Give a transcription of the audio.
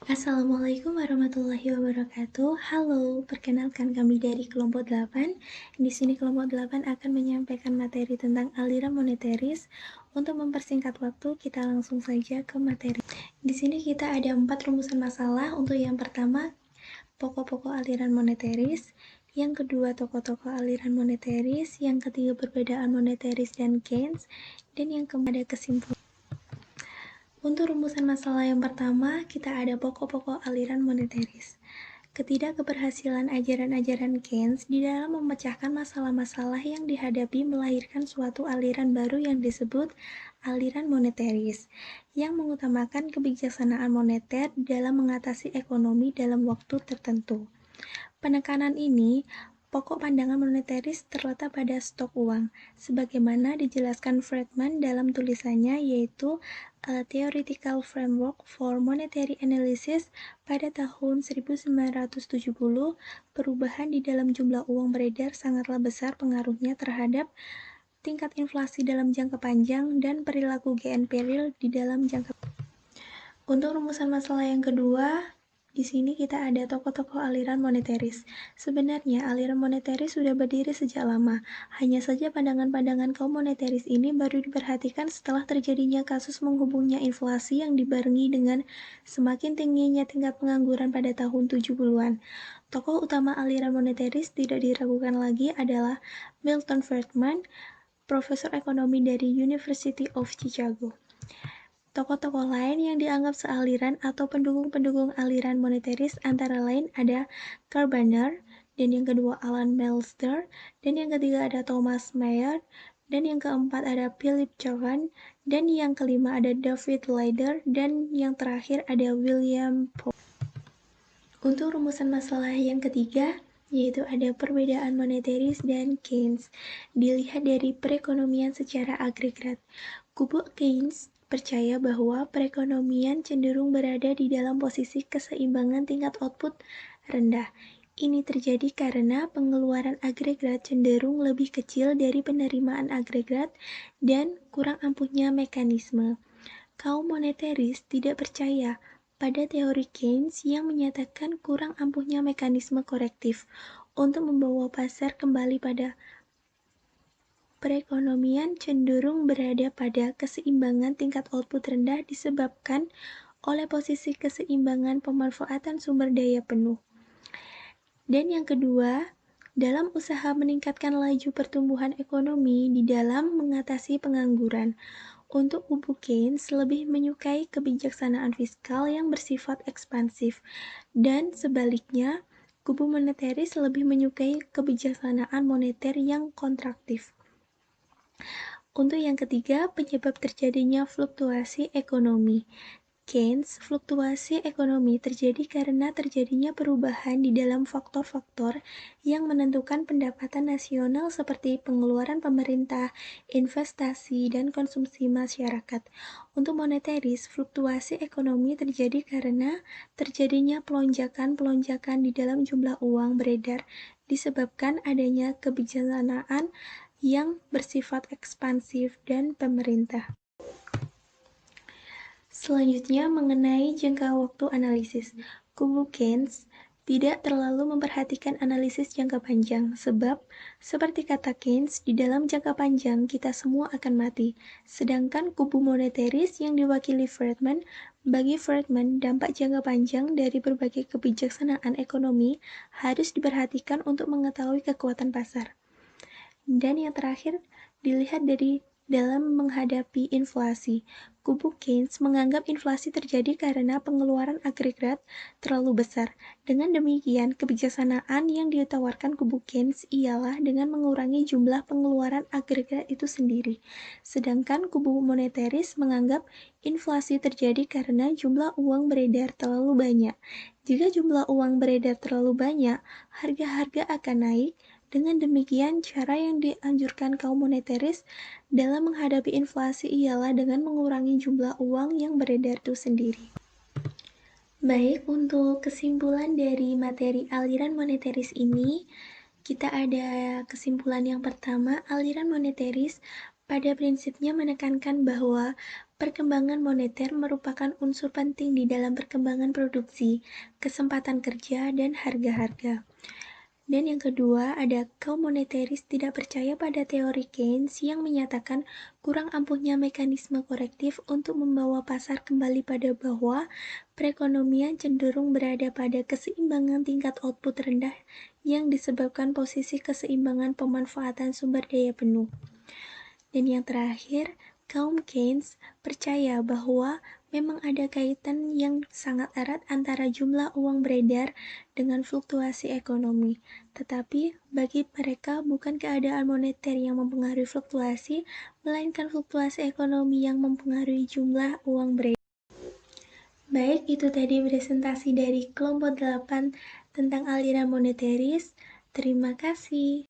Assalamualaikum warahmatullahi wabarakatuh. Halo, perkenalkan kami dari kelompok 8. Di sini kelompok 8 akan menyampaikan materi tentang aliran moneteris. Untuk mempersingkat waktu, kita langsung saja ke materi. Di sini kita ada 4 rumusan masalah. Untuk yang pertama, pokok-pokok aliran moneteris. Yang kedua, tokoh-tokoh aliran moneteris. Yang ketiga, perbedaan moneteris dan Keynes. Dan yang keempat, ada kesimpulan. Untuk rumusan masalah yang pertama, kita ada pokok-pokok aliran moneteris. Ketidakberhasilan ajaran-ajaran Keynes di dalam memecahkan masalah-masalah yang dihadapi melahirkan suatu aliran baru yang disebut aliran moneteris, yang mengutamakan kebijaksanaan moneter dalam mengatasi ekonomi dalam waktu tertentu. Penekanan ini, pokok pandangan moneteris terletak pada stok uang, sebagaimana dijelaskan Friedman dalam tulisannya yaitu A Theoretical Framework for Monetary Analysis pada tahun 1970. Perubahan di dalam jumlah uang beredar sangatlah besar pengaruhnya terhadap tingkat inflasi dalam jangka panjang dan perilaku GNP real di dalam jangka panjang. Untuk rumusan masalah yang kedua, di sini kita ada tokoh-tokoh aliran moneteris. Sebenarnya aliran moneteris sudah berdiri sejak lama. Hanya saja pandangan-pandangan kaum moneteris ini baru diperhatikan setelah terjadinya kasus menghubungnya inflasi yang dibarengi dengan semakin tingginya tingkat pengangguran pada tahun 70-an. Tokoh utama aliran moneteris tidak diragukan lagi adalah Milton Friedman, profesor ekonomi dari University of Chicago. Tokoh-tokoh lain yang dianggap sealiran atau pendukung-pendukung aliran moneteris antara lain ada Karl Barner, dan yang kedua Alan Meltzer, dan yang ketiga ada Thomas Mayer, dan yang keempat ada Philip Johann, dan yang kelima ada David Leider, dan yang terakhir ada William Pope. Untuk rumusan masalah yang ketiga, yaitu ada perbedaan moneteris dan Keynes. Dilihat dari perekonomian secara agregat, kubu Keynes percaya bahwa perekonomian cenderung berada di dalam posisi keseimbangan tingkat output rendah. Ini terjadi karena pengeluaran agregat cenderung lebih kecil dari penerimaan agregat dan kurang ampuhnya mekanisme. Kaum moneteris tidak percaya pada teori Keynes yang menyatakan kurang ampuhnya mekanisme korektif untuk membawa pasar kembali pada perekonomian cenderung berada pada keseimbangan tingkat output rendah disebabkan oleh posisi keseimbangan pemanfaatan sumber daya penuh. Dan yang kedua, dalam usaha meningkatkan laju pertumbuhan ekonomi di dalam mengatasi pengangguran. Untuk kubu Keynes lebih menyukai kebijaksanaan fiskal yang bersifat ekspansif, dan sebaliknya, kubu moneteris lebih menyukai kebijaksanaan moneter yang kontraktif. Untuk yang ketiga, penyebab terjadinya fluktuasi ekonomi. Keynes, fluktuasi ekonomi terjadi karena terjadinya perubahan di dalam faktor-faktor yang menentukan pendapatan nasional seperti pengeluaran pemerintah, investasi, dan konsumsi masyarakat. Untuk moneteris, fluktuasi ekonomi terjadi karena terjadinya pelonjakan-pelonjakan di dalam jumlah uang beredar disebabkan adanya kebijaksanaan yang bersifat ekspansif dan pemerintah. Selanjutnya mengenai jangka waktu analisis. Kubu Keynes tidak terlalu memperhatikan analisis jangka panjang, sebab seperti kata Keynes, di dalam jangka panjang kita semua akan mati. Sedangkan kubu moneteris yang diwakili Friedman, bagi Friedman dampak jangka panjang dari berbagai kebijaksanaan ekonomi harus diperhatikan untuk mengetahui kekuatan pasar. Dan yang terakhir, dilihat dari dalam menghadapi inflasi. Kubu Keynes menganggap inflasi terjadi karena pengeluaran agregat terlalu besar. Dengan demikian, kebijaksanaan yang ditawarkan kubu Keynes ialah dengan mengurangi jumlah pengeluaran agregat itu sendiri. Sedangkan kubu moneteris menganggap inflasi terjadi karena jumlah uang beredar terlalu banyak. Jika jumlah uang beredar terlalu banyak, harga-harga akan naik. Dengan demikian, cara yang dianjurkan kaum moneteris dalam menghadapi inflasi ialah dengan mengurangi jumlah uang yang beredar itu sendiri. Baik, untuk kesimpulan dari materi aliran moneteris ini, kita ada kesimpulan yang pertama, aliran moneteris Pada prinsipnya menekankan bahwa perkembangan moneter merupakan unsur penting di dalam perkembangan produksi, kesempatan kerja, dan harga-harga. Dan yang kedua, ada kaum moneteris tidak percaya pada teori Keynes yang menyatakan kurang ampuhnya mekanisme korektif untuk membawa pasar kembali pada bahwa perekonomian cenderung berada pada keseimbangan tingkat output rendah yang disebabkan posisi keseimbangan pemanfaatan sumber daya penuh. Dan yang terakhir, kaum Keynes percaya bahwa memang ada kaitan yang sangat erat antara jumlah uang beredar dengan fluktuasi ekonomi. Tetapi bagi mereka bukan keadaan moneter yang mempengaruhi fluktuasi, melainkan fluktuasi ekonomi yang mempengaruhi jumlah uang beredar. Baik, itu tadi presentasi dari kelompok 8 tentang aliran moneteris. Terima kasih.